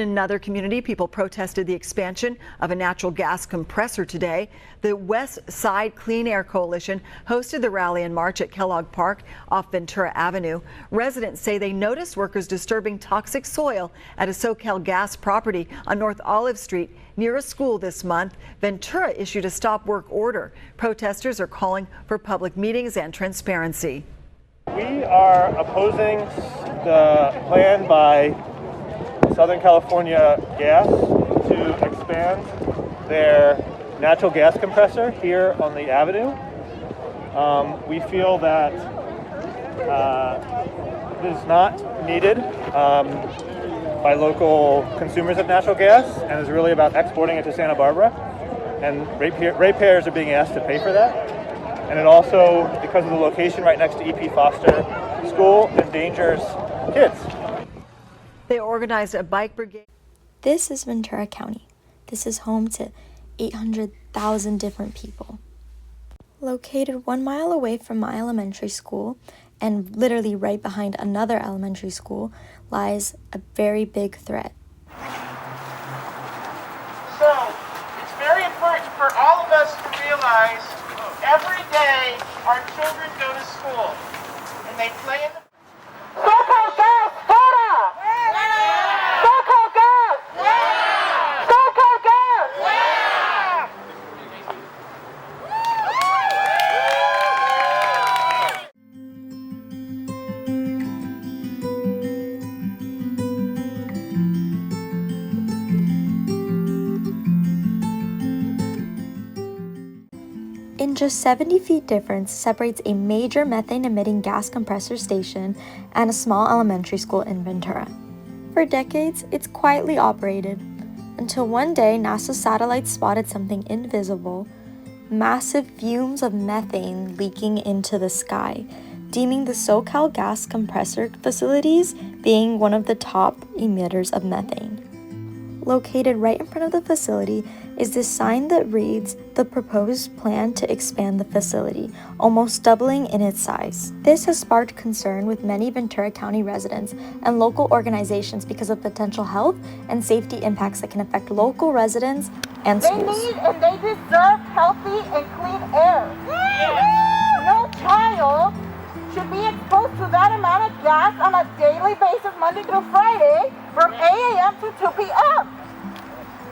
In another community, people protested the expansion of a natural gas compressor today. The West Side Clean Air Coalition hosted the rally and march at Kellogg Park off Ventura Avenue. Residents say they noticed workers disturbing toxic soil at a SoCalGas property on North Olive Street near a school this month. Ventura issued a stop work order. Protesters are calling for public meetings and transparency. We are opposing the plan by Southern California Gas to expand their natural gas compressor here on the avenue. We feel that it is not needed by local consumers of natural gas and is really about exporting it to Santa Barbara. And ratepayers are being asked to pay for that. And it also, because of the location right next to E.P. Foster School, endangers kids. They organized a bike brigade. This is Ventura County. This is home to 800,000 different people. Located 1 mile away from my elementary school and literally right behind another elementary school lies a very big threat. So, it's very important for all of us to realize every day our children go to school and they play in the SoCalGas, Ventura! SoCalGas! SoCalGas! In just 70 feet difference separates a major methane-emitting gas compressor station and a small elementary school in Ventura. For decades, it's quietly operated, until one day NASA satellites spotted something invisible, massive fumes of methane leaking into the sky, deeming the SoCalGas compressor facilities being one of the top emitters of methane. Located right in front of the facility is this sign that reads, "The proposed plan to expand the facility," almost doubling in its size. This has sparked concern with many Ventura County residents and local organizations because of potential health and safety impacts that can affect local residents and schools. They need and they deserve healthy and clean air. No child should be exposed to that amount of gas on a daily basis, Monday through Friday, from 8 a.m. to 2 p.m.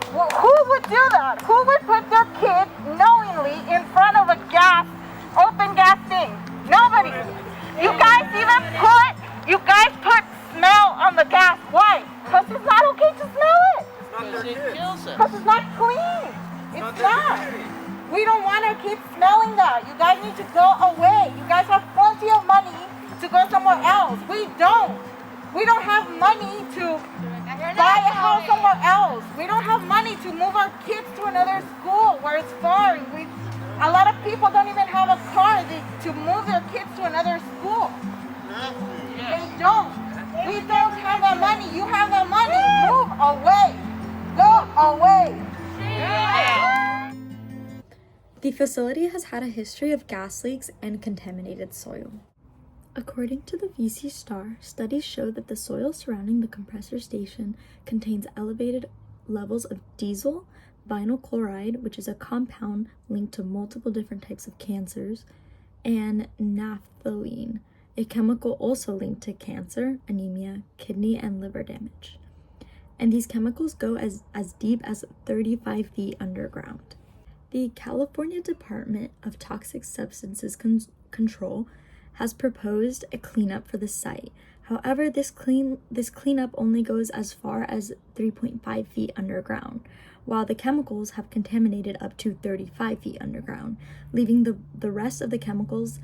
Who would do that? Who would put their kid knowingly in front of a open gas thing? Nobody. You guys put smell on the gas. Why? Because it's not okay to smell it. Because it's not clean. It's not. We don't want our kids smelling that. You guys need to go away. You guys have plenty of money to go somewhere else. We don't. We don't have money to buy a house somewhere else. We don't have money to move our kids to another school where it's far. A lot of people don't even have a car to move their kids to another school. They don't. We don't have that money. You have that money. Move away. Go away. The facility has had a history of gas leaks and contaminated soil. According to the VC Star, studies show that the soil surrounding the compressor station contains elevated levels of diesel, vinyl chloride, which is a compound linked to multiple different types of cancers, and naphthalene, a chemical also linked to cancer, anemia, kidney, and liver damage. And these chemicals go as deep as 35 feet underground. The California Department of Toxic Substances Control has proposed a cleanup for the site. However, this cleanup only goes as far as 3.5 feet underground, while the chemicals have contaminated up to 35 feet underground, leaving the rest of the chemicals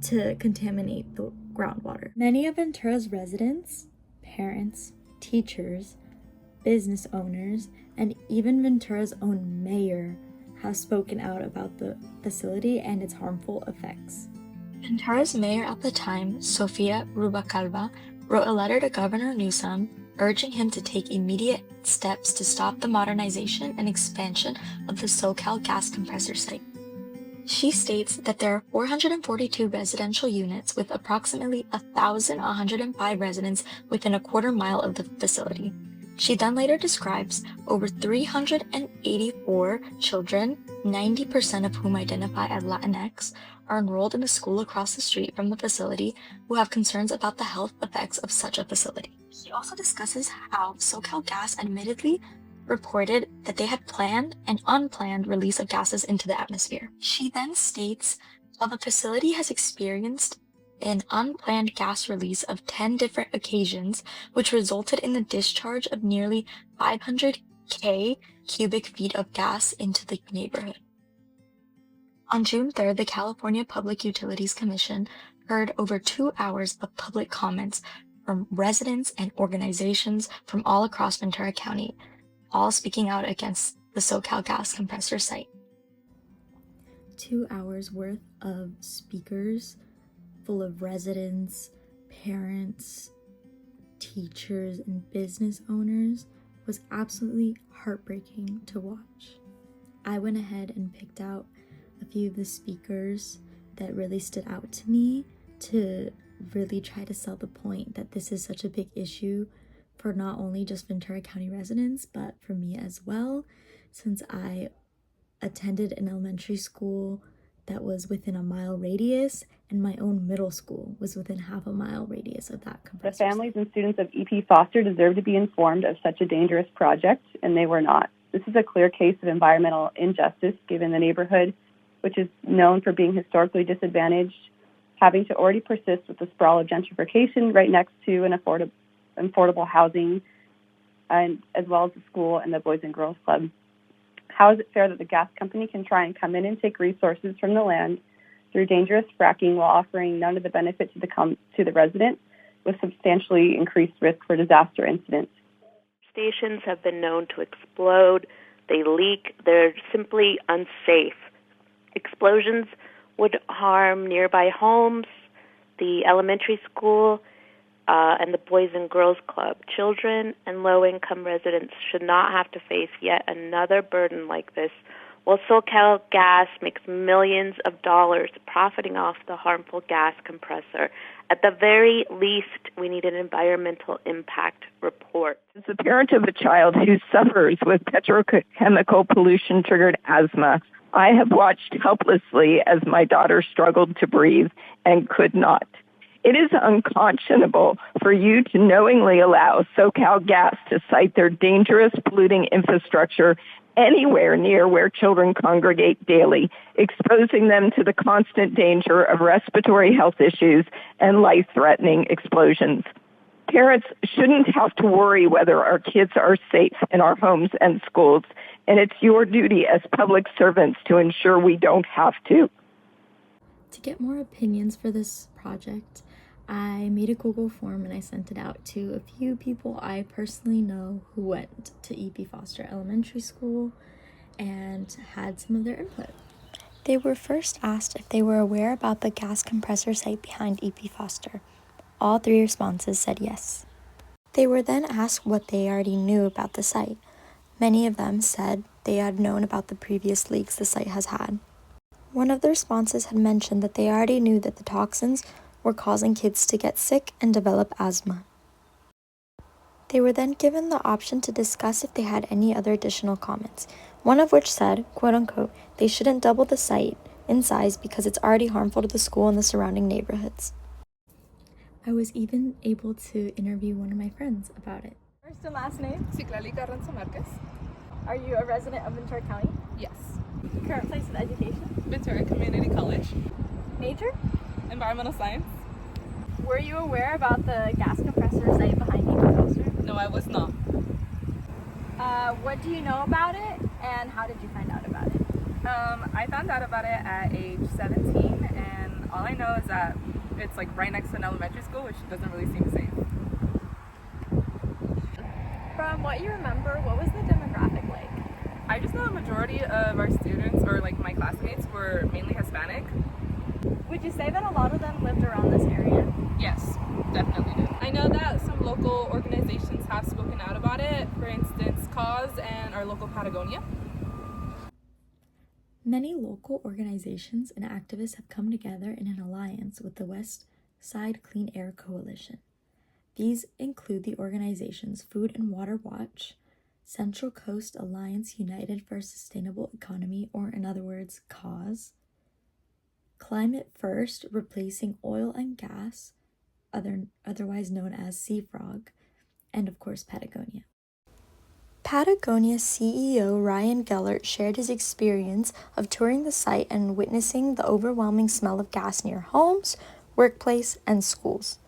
to contaminate the groundwater. Many of Ventura's residents, parents, teachers, business owners, and even Ventura's own mayor have spoken out about the facility and its harmful effects. Ventura's mayor at the time, Sofia Rubalcaba, wrote a letter to Governor Newsom urging him to take immediate steps to stop the modernization and expansion of the SoCalGas compressor site. She states that there are 442 residential units with approximately 1,105 residents within a quarter mile of the facility. She then later describes over 384 children, 90% of whom identify as Latinx, are enrolled in a school across the street from the facility who have concerns about the health effects of such a facility. She also discusses how SoCalGas admittedly reported that they had planned and unplanned release of gases into the atmosphere. She then states how the facility has experienced an unplanned gas release of 10 different occasions, which resulted in the discharge of nearly 500,000 cubic feet of gas into the neighborhood. On June 3rd, the California Public Utilities Commission heard over 2 hours of public comments from residents and organizations from all across Ventura County, all speaking out against the SoCalGas compressor site. 2 hours worth of speakers full of residents, parents, teachers, and business owners was absolutely heartbreaking to watch. I went ahead and picked out a few of the speakers that really stood out to me to really try to sell the point that this is such a big issue for not only just Ventura County residents, but for me as well, since I attended an elementary school that was within a mile radius, and my own middle school was within half a mile radius of that compressor. The families and students of EP Foster deserve to be informed of such a dangerous project, and they were not. This is a clear case of environmental injustice given the neighborhood, which is known for being historically disadvantaged, having to already persist with the sprawl of gentrification right next to an affordable housing, and as well as the school and the Boys and Girls Club. How is it fair that the gas company can try and come in and take resources from the land through dangerous fracking while offering none of the benefit to the resident, with substantially increased risk for disaster incidents? Stations have been known to explode, they leak, they're simply unsafe. Explosions would harm nearby homes, the elementary school, and the Boys and Girls Club. Children and low-income residents should not have to face yet another burden like this, while SoCalGas makes millions of dollars profiting off the harmful gas compressor. At the very least, we need an environmental impact report. As a parent of a child who suffers with petrochemical pollution-triggered asthma, I have watched helplessly as my daughter struggled to breathe and could not. It is unconscionable for you to knowingly allow SoCalGas to site their dangerous polluting infrastructure anywhere near where children congregate daily, exposing them to the constant danger of respiratory health issues and life-threatening explosions. Parents shouldn't have to worry whether our kids are safe in our homes and schools, and it's your duty as public servants to ensure we don't have to. To get more opinions for this project, I made a Google form and I sent it out to a few people I personally know who went to EP Foster Elementary School and had some of their input. They were first asked if they were aware about the gas compressor site behind EP Foster. All 3 responses said yes. They were then asked what they already knew about the site. Many of them said they had known about the previous leaks the site has had. One of the responses had mentioned that they already knew that the toxins were causing kids to get sick and develop asthma. They were then given the option to discuss if they had any other additional comments, one of which said, quote unquote, they shouldn't double the site in size because it's already harmful to the school and the surrounding neighborhoods. I was even able to interview one of my friends about it. First and last name? Ciclali Carranza Marquez. Are you a resident of Ventura County? Yes. Current place of education? Ventura Community College. Major? Environmental science. Were you aware about the gas compressor site behind EP Foster? No, I was not. What do you know about it, and how did you find out about it? I found out about it at age 17, and all I know is that it's like right next to an elementary school, which doesn't really seem safe. From what you remember, what was the demographic like? I just know a majority of our students, or like my classmates, were mainly Hispanic. Would you say that a lot of them lived around this area? Yes, definitely did. I know that some local organizations have spoken out about it, for instance, CAUSE and our local Patagonia. Many local organizations and activists have come together in an alliance with the West Side Clean Air Coalition. These include the organizations Food and Water Watch, Central Coast Alliance United for a Sustainable Economy, or in other words, CAUSE, Climate First, Replacing Oil and Gas, otherwise known as Sea Frog, and of course Patagonia. Patagonia CEO Ryan Gellert shared his experience of touring the site and witnessing the overwhelming smell of gas near homes, workplace, and schools.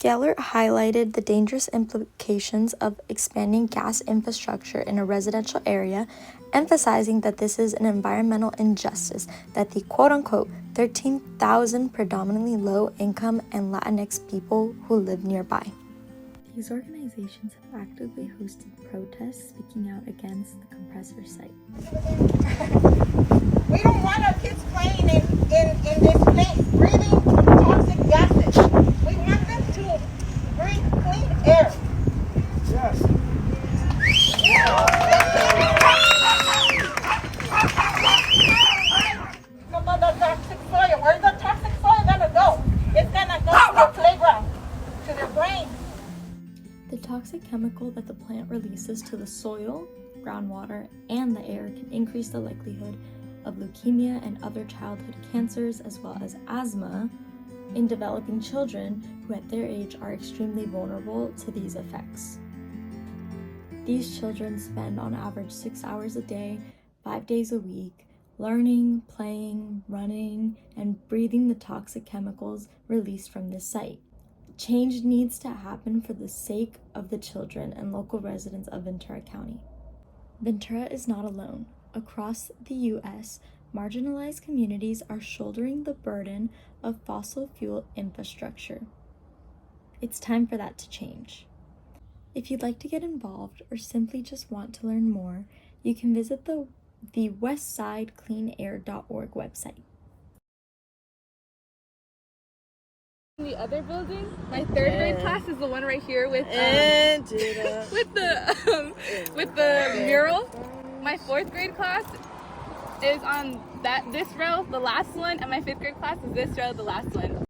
Gellert highlighted the dangerous implications of expanding gas infrastructure in a residential area, emphasizing that this is an environmental injustice that the quote-unquote 13,000 predominantly low-income and Latinx people who live nearby. These organizations have actively hosted protests speaking out against the compressor site. We don't want our kids playing in this place, breathing toxic gases. We want them to breathe clean air. Yes. About the toxic soil. Where's the toxic soil gonna go? It's gonna go to their playground, to their brain. The toxic chemical that the plant releases to the soil, groundwater, and the air can increase the likelihood of leukemia and other childhood cancers, as well as asthma, in developing children who at their age are extremely vulnerable to these effects. These children spend on average 6 hours a day, 5 days a week, learning, playing, running, and breathing the toxic chemicals released from this site. Change needs to happen for the sake of the children and local residents of Ventura County. Ventura is not alone. Across the U.S., marginalized communities are shouldering the burden of fossil fuel infrastructure. It's time for that to change. If you'd like to get involved or simply just want to learn more, you can visit the westsidecleanair.org website. The other building, my third grade class is the one right here with with the mural. My fourth grade class is on this row, the last one, and my fifth grade class is this row, the last one.